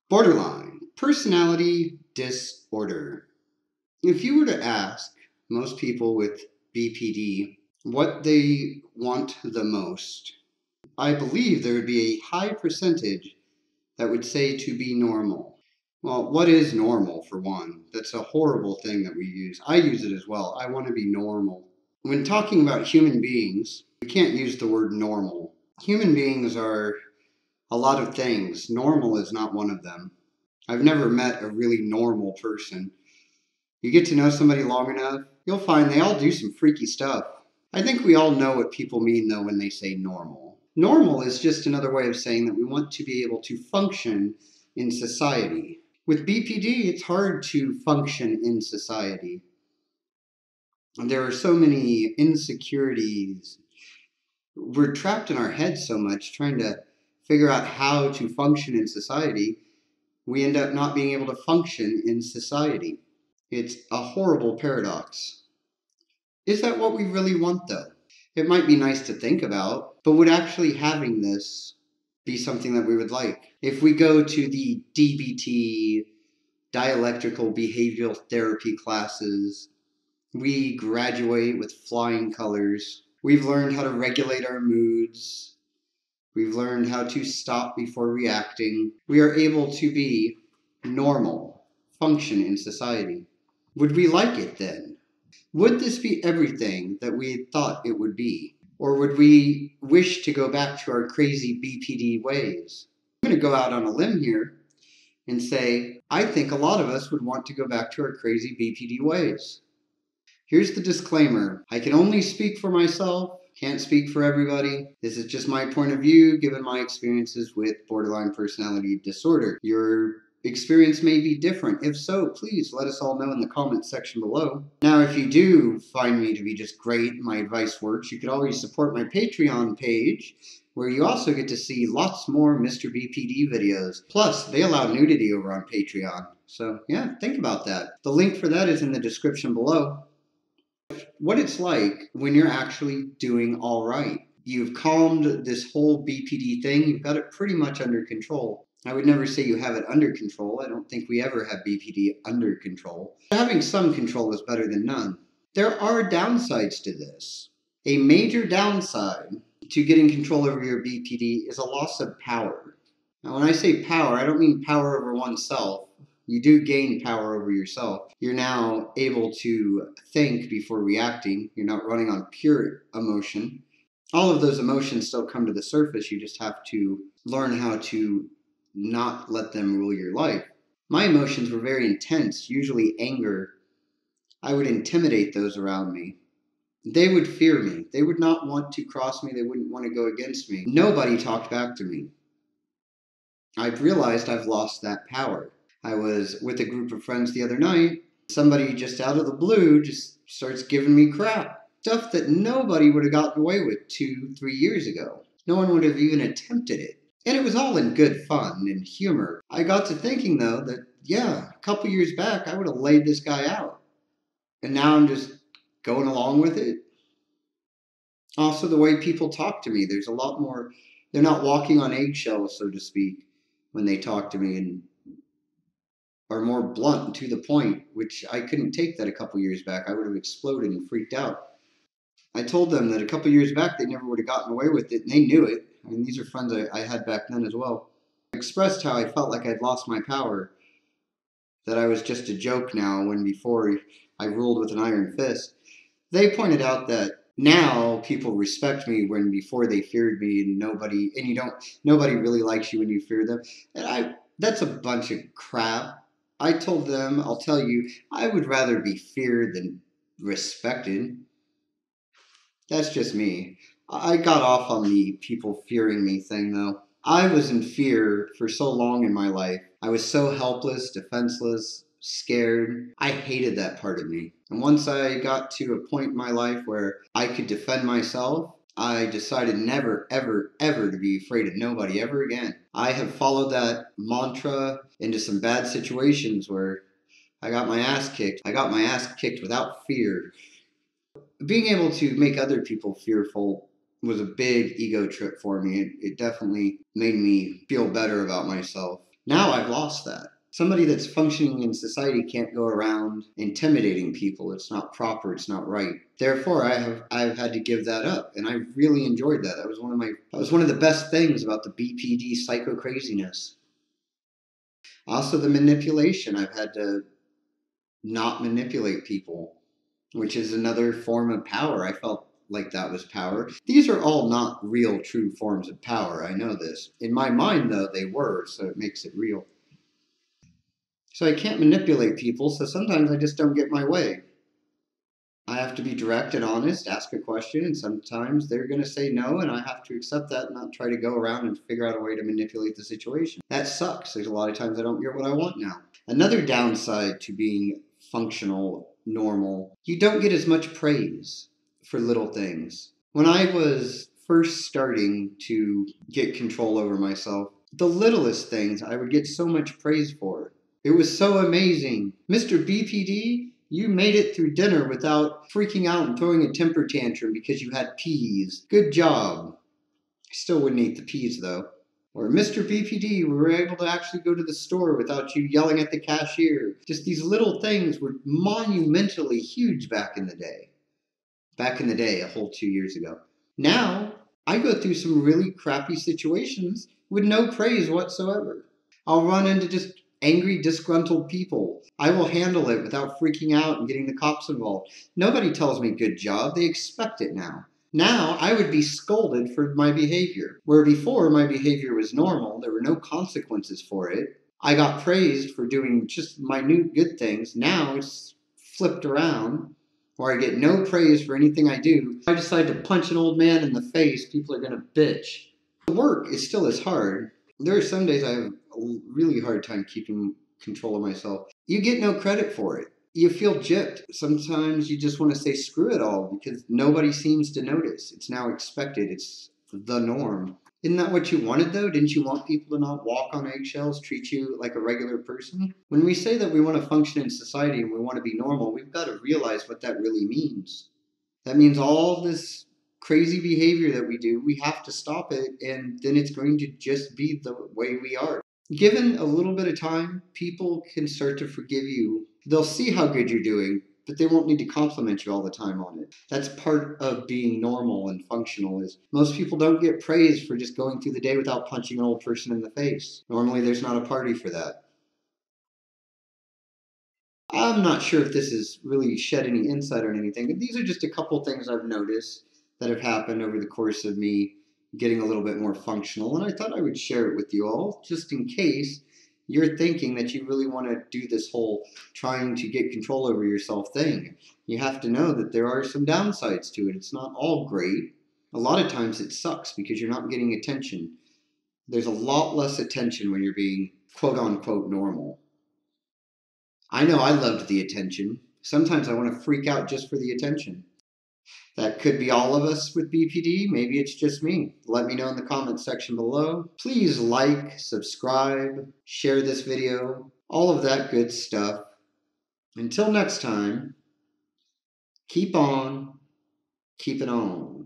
Borderline personality disorder. If you were to ask most people with BPD what they want the most, I believe there would be a high percentage that would say to be normal. Well, what is normal for one? That's a horrible thing that we use. I use it as well. I want to be normal. When talking about human beings, we can't use the word normal. Human beings are a lot of things. Normal is not one of them. I've never met a really normal person. You get to know somebody long enough, you'll find they all do some freaky stuff. I think we all know what people mean, though, when they say normal. Normal is just another way of saying that we want to be able to function in society. With BPD, it's hard to function in society. There are so many insecurities. We're trapped in our heads so much trying to figure out how to function in society. We end up not being able to function in society. It's a horrible paradox. Is that what we really want, though? It might be nice to think about, but would actually having this be something that we would like? If we go to the DBT, dialectical behavioral therapy classes, we graduate with flying colors. We've learned how to regulate our moods. We've learned how to stop before reacting. We are able to be normal, function in society. Would we like it then? Would this be everything that we had thought it would be? Or would we wish to go back to our crazy BPD ways? I'm going to go out on a limb here and say, I think a lot of us would want to go back to our crazy BPD ways. Here's the disclaimer. I can only speak for myself, can't speak for everybody. This is just my point of view given my experiences with borderline personality disorder. Your experience may be different. If so, please let us all know in the comments section below. Now, if you do find me to be just great, my advice works, you could always support my Patreon page, where you also get to see lots more Mr. BPD videos. Plus, they allow nudity over on Patreon. So yeah, think about that. The link for that is in the description below. What it's like when you're actually doing all right. You've calmed this whole BPD thing. You've got it pretty much under control. I would never say you have it under control. I don't think we ever have BPD under control. Having some control is better than none. There are downsides to this. A major downside to getting control over your BPD is a loss of power. Now, when I say power, I don't mean power over oneself. You do gain power over yourself. You're now able to think before reacting. You're not running on pure emotion. All of those emotions still come to the surface. You just have to learn how to not let them rule your life. My emotions were very intense, usually anger. I would intimidate those around me. They would fear me. They would not want to cross me. They wouldn't want to go against me. Nobody talked back to me. I've realized I've lost that power. I was with a group of friends the other night. Somebody just out of the blue just starts giving me crap. Stuff that nobody would have gotten away with 2-3 years ago. No one would have even attempted it. And it was all in good fun and humor. I got to thinking, though, that, yeah, a couple years back, I would have laid this guy out. And now I'm just going along with it. Also, the way people talk to me, there's a lot more, they're not walking on eggshells, so to speak, when they talk to me and are more blunt and to the point, which I couldn't take that a couple years back. I would have exploded and freaked out. I told them that a couple years back they never would have gotten away with it, and they knew it. I mean, these are friends I had back then as well. I expressed how I felt like I'd lost my power, that I was just a joke now when before I ruled with an iron fist. They pointed out that now people respect me when before they feared me, and nobody really likes you when you fear them. And that's a bunch of crap. I told them, I'll tell you, I would rather be feared than respected. That's just me. I got off on the people fearing me thing, though. I was in fear for so long in my life. I was so helpless, defenseless, scared. I hated that part of me. And once I got to a point in my life where I could defend myself, I decided never, ever, ever to be afraid of nobody ever again. I have followed that mantra into some bad situations where I got my ass kicked. I got my ass kicked without fear. Being able to make other people fearful was a big ego trip for me. It definitely made me feel better about myself. Now I've lost that. Somebody that's functioning in society can't go around intimidating people. It's not proper, it's not right. Therefore, I've had to give that up, and I really enjoyed that. That was one of the best things about the BPD psycho craziness. Also, the manipulation. I've had to not manipulate people, which is another form of power. I felt like that was power. These are all not real, true forms of power. I know this. In my mind, though, they were, so it makes it real. So I can't manipulate people, so sometimes I just don't get my way. I have to be direct and honest, ask a question, and sometimes they're going to say no, and I have to accept that and not try to go around and figure out a way to manipulate the situation. That sucks. There's a lot of times I don't get what I want now. Another downside to being functional, normal, you don't get as much praise for little things. When I was first starting to get control over myself, the littlest things I would get so much praise for. It was so amazing. Mr. BPD, you made it through dinner without freaking out and throwing a temper tantrum because you had peas. Good job. I still wouldn't eat the peas though. Or Mr. BPD, we were able to actually go to the store without you yelling at the cashier. Just these little things were monumentally huge back in the day. Back in the day, a whole 2 years ago. Now, I go through some really crappy situations with no praise whatsoever. I'll run into just angry, disgruntled people. I will handle it without freaking out and getting the cops involved. Nobody tells me good job. They expect it now. Now I would be scolded for my behavior. Where before my behavior was normal, there were no consequences for it. I got praised for doing just minute good things. Now it's flipped around where I get no praise for anything I do. If I decide to punch an old man in the face, people are going to bitch. The work is still as hard. There are some days I have a really hard time keeping control of myself. You get no credit for it. You feel gypped. Sometimes you just want to say screw it all because nobody seems to notice. It's now expected. It's the norm. Isn't that what you wanted though? Didn't you want people to not walk on eggshells, treat you like a regular person? When we say that we want to function in society and we want to be normal, we've got to realize what that really means. That means all this crazy behavior that we do, we have to stop it, and then it's going to just be the way we are. Given a little bit of time, people can start to forgive you. They'll see how good you're doing, but they won't need to compliment you all the time on it. That's part of being normal and functional is most people don't get praised for just going through the day without punching an old person in the face. Normally there's not a party for that. I'm not sure if this has really shed any insight on anything, but these are just a couple things I've noticed that have happened over the course of me getting a little bit more functional, and I thought I would share it with you all just in case you're thinking that you really want to do this whole trying to get control over yourself thing. You have to know that there are some downsides to it. It's not all great. A lot of times it sucks because you're not getting attention. There's a lot less attention when you're being quote unquote normal. I know I loved the attention. Sometimes I want to freak out just for the attention. That could be all of us with BPD. Maybe it's just me. Let me know in the comments section below. Please like, subscribe, share this video, all of that good stuff. Until next time, keep on, keep it on.